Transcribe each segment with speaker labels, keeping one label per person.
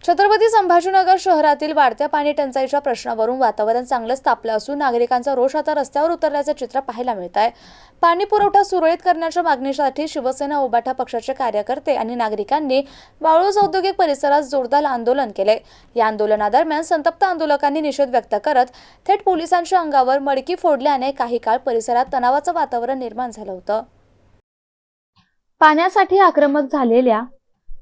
Speaker 1: छत्रपती संभाजीनगर शहरातील वाढत्या पाणी टंचाईच्या प्रश्नावरून वातावरण चांगलंच तापलं असून नागरिकांचा रोष आता रस्त्यावर उतरल्याचे चित्र पाहायला मिळत आहे। पाणी पुरवठा सुरळीत करण्याच्या मागणीसाठी शिवसेना उभाटा पक्षाचे कार्यकर्ते आणि नागरिकांनी वाळूज औद्योगिक परिसरात जोरदार आंदोलन केले। या आंदोलनादरम्यान संतप्त आंदोलकांनी निषेध व्यक्त करत थेट पोलिसांच्या अंगावर मडकी फोडल्याने काही काळ परिसरात तणावाचं वातावरण निर्माण झालं होतं। पाण्यासाठी आक्रमक झालेल्या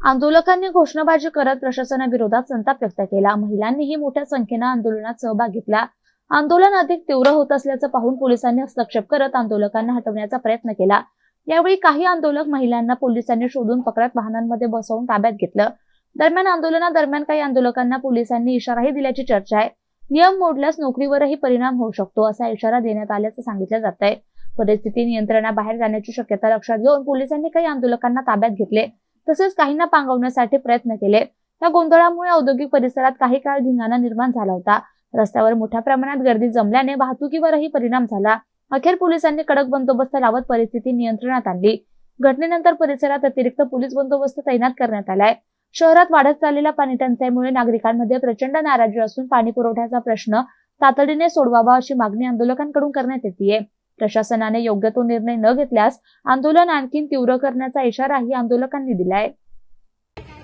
Speaker 1: आंदोलकांनी घोषणाबाजी करत प्रशासनाविरोधात संताप व्यक्त केला। महिलांनीही मोठ्या संख्येने आंदोलनात सहभाग घेतला। आंदोलन अधिक तीव्र होत असल्याचं पाहून पोलिसांनी हस्तक्षेप करत आंदोलकांना हटवण्याचा प्रयत्न केला। यावेळी काही आंदोलक महिलांना पोलिसांनी शोधून पकडत वाहनांमध्ये बसवून ताब्यात घेतलं। दरम्यान आंदोलनादरम्यान काही आंदोलकांना पोलिसांनी इशाराही दिल्याची चर्चा आहे। नियम मोडल्यास नोकरीवरही परिणाम होऊ शकतो असा इशारा देण्यात आल्याचं सांगितलं जात आहे। परिस्थिती नियंत्रणाबाहेर जाण्याची शक्यता लक्षात घेऊन पोलिसांनी काही आंदोलकांना ताब्यात घेतले, तसेच काहींना पांगवण्यासाठी प्रयत्न केले। या गोंधळामुळे औद्योगिक परिसरात काही काळ धिंगाणा निर्माण झाला होता। रस्त्यावर मोठ्या प्रमाणात गर्दी जमल्याने वाहतुकीवरही परिणाम झाला। अखेर पोलिसांनी कडक बंदोबस्त लावत परिस्थिती नियंत्रणात आणली। घटनेनंतर परिसरात अतिरिक्त पोलीस बंदोबस्त तैनात करण्यात आलाय। शहरात वाढत चाललेल्या पाणी टंचाईमुळे नागरिकांमध्ये प्रचंड नाराजी असून पाणी पुरवठ्याचा प्रश्न तातडीने सोडवावा अशी मागणी आंदोलकांकडून करण्यात येते। प्रशासनाने योग्य तो निर्णय न घेतल्यास आंदोलन आणखी तीव्र करण्याचा इशाराही आंदोलकांनी दिलाय।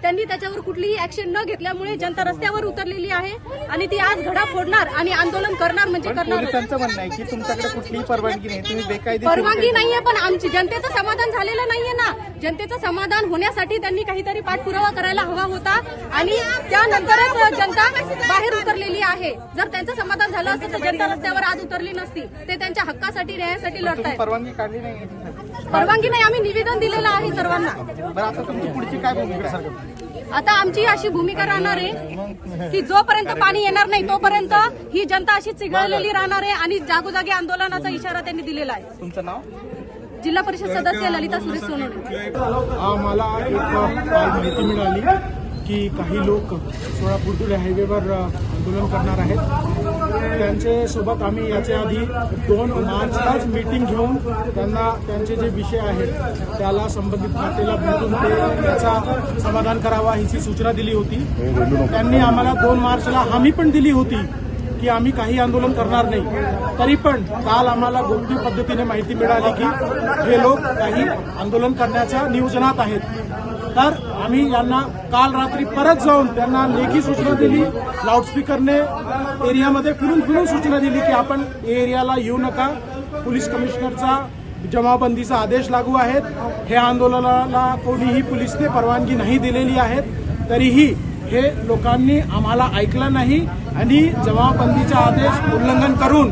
Speaker 2: त्यांनी त्याच्यावर कुठलीही ऍक्शन न घेतल्यामुळे जनता रस्त्यावर उतरलेली आहे आणि ती आज घडा फोडणार आणि आंदोलन करणार म्हणजे करणार।
Speaker 3: पोलिसांचं म्हणणं आहे की तुमच्याकडे कुठलीही परवानगी नाही, तुम्ही बेकायदेशीर
Speaker 2: परवानगी नाहीये, पण आमची जनतेचं समाधान झालेलं नाहीये ना। जनतेचं समाधान होण्यासाठी त्यांनी काहीतरी पाठपुरावा करायला हवा होता आणि त्यानंतरच जनता बाहेर उतरलेली आहे। जर त्यांचं समाधान झालं असतं तर जनता रस्त्यावर आज उतरली नसती। ते त्यांच्या हक्कासाठी न्यायासाठी लढतायत।
Speaker 3: परवानगी काढली नाही,
Speaker 2: परवानगी नाही, आम्ही निवेदन दिलेलं आहे सर्वांना।
Speaker 3: बरं, आता तुमची पुढची काय भूमिका आहे?
Speaker 2: आता आमची अशी भूमिका राहणार आहे की जोपर्यंत पाणी येणार नाही तोपर्यंत ही जनता अशी चिघळलेली राहणार आहे आणि जागोजागी आंदोलनाचा इशारा त्यांनी दिलेला आहे।
Speaker 3: तुमचं नाव?
Speaker 2: जिल्हा परिषद सदस्य ललिता सुरेश सोनवणे।
Speaker 4: आम्हाला एक माहिती मिळाली की काही लोक सोलापूर धुळे हायवेवर आंदोलन करणार आहेत। त्यांच्या सोबत आम्ही याच्या आधी 2 मार्चलाच मीटिंग घेऊन त्यांना त्यांचे जे विषय आहेत त्याला संबंधित खात्याला भेटून ते त्याचा समाधान करावा हिची सूचना दिली होती। त्यांनी आम्हाला 2 मार्चला हमी पण दिली होती की आम्ही काही आंदोलन करणार नाही। तरी पण काल आम्हाला गोपनीय पद्धतीने माहिती मिळाली की हे लोक काही आंदोलन करण्याच्या नियोजनात आहेत। तर आम्ही यांना काल रात्री परत जाऊन त्यांना लेखी सूचना दिली। लाऊडस्पीकरने एरियामध्ये फिरून सूचना दिली की आपण एरियाला येऊ नका। पोलीस कमिशनरचा जमावबंदीचा आदेश लागू आहेत। हे आंदोलनाला कोणीही पोलिसने परवानगी नाही दिलेली आहे। तरीही हे लोकांनी आम्हाला ऐकलं नाही आणि जमावबंदीचा आदेश उल्लंघन करून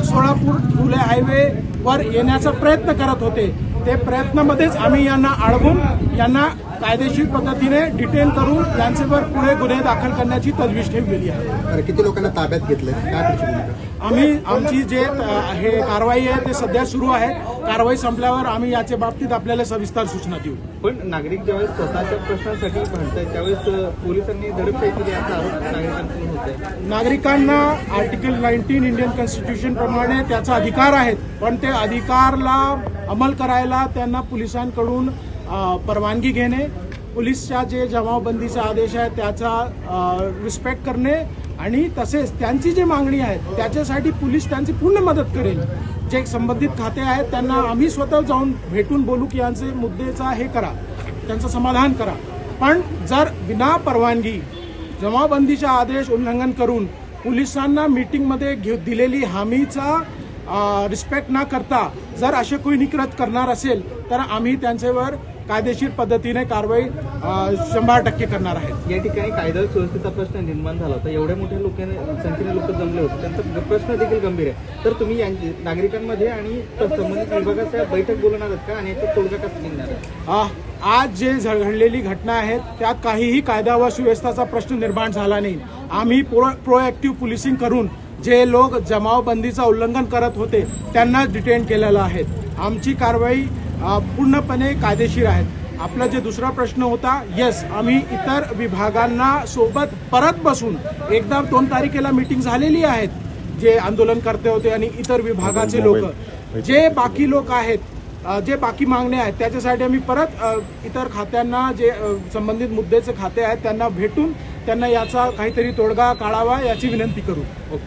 Speaker 4: सोलापूर धुळे हायवेवर येण्याचा प्रयत्न करत होते। ते प्रयत्नामध्येच आम्ही यांना अडवून यांना कायदेशीर पद्धतीने डिटेन करून यांच्यावर पुढे गुन्हे दाखल करण्याची तजवीज ठेवलेली आहे।
Speaker 5: किती लोकांना ताब्यात घेतलं, काय
Speaker 4: आमची जे हे कारवाई आहे ते सध्या सुरू आहे। कारवाई संपल्यावर आम्ही याच्या बाबतीत आपल्याला सविस्तर सूचना देऊ।
Speaker 3: पण नागरिक ज्यावेळेस स्वतःच्या प्रश्नांसाठी म्हणतात त्यावेळेस पोलिसांनी दडपशाही केली असा आरोप नागरिकांकडून होत आहे।
Speaker 4: नागरिकांना आर्टिकल 19 इंडियन कॉन्स्टिट्यूशन प्रमाणे त्याचा अधिकार आहेत, पण ते अधिकारला अंमल करायला त्यांना पोलिसांकडून परवानगी घेणे, पोलीसच्या जे जमावबंदीचा आदेश आहे त्याचा रिस्पेक्ट करणे आणि तसेच त्यांची जी मागणी आहे त्याच्यासाठी पोलीस त्यांची पूर्ण मदत करेल। जे संबंधित खाते आहेत त्यांना आम्ही स्वतः जाऊन भेटून बोलू की यांचे मुद्देचा हे करा, त्यांचं समाधान करा। पण जर विना परवानगी जमावबंदीचा आदेश उल्लंघन करून पोलिसांना मीटिंगमध्ये दिलेली हमीचा रिस्पेक्ट न करता जर असे कोणी कृत्य करणार असेल तर आम्ही त्यांच्यावर कायदेशीर पद्धतीने कारवाई 100% करणार आहे।
Speaker 3: या ठिकाणी कायदा सुव्यवस्थेचा प्रश्न निर्माण झाला होता। एवढ्या मोठ्या संख्येने लोक जमले होते, त्यांचा प्रश्न देखील गंभीर आहे। तर तुम्ही नागरिकांमध्ये आणि संबंधित विभागाच्या बैठक बोलणार आहात का आणि याचा तोडगा कसा निघणार आहे?
Speaker 4: आज जे घडलेली घटना आहेत त्यात काहीही कायदा व सुव्यवस्थेचा प्रश्न निर्माण झाला नाही। आम्ही प्रोएक्टिव्ह पोलिसिंग करून जे लोक जमावबंदीचा उल्लंघन करत होते त्यांना डिटेन केलेलं आहे। आमची कारवाई पूर्णपणे कायदेशीर आहे। आपला जे दुसरा प्रश्न होता, येस, आम्ही इतर विभागांना सोबत परत बसून एकदा 2 तारखेला मीटिंग झालेली आहेत। जे आंदोलन करते होते आणि इतर विभागाचे लोक जे बाकी लोक आहेत जे बाकी मागण्या आहेत त्याच्यासाठी आम्ही परत इतर खात्यांना जे संबंधित मुद्द्याचे खाते आहेत त्यांना भेटून त्यांना याचा काहीतरी तोडगा काढावा याची विनंती करू.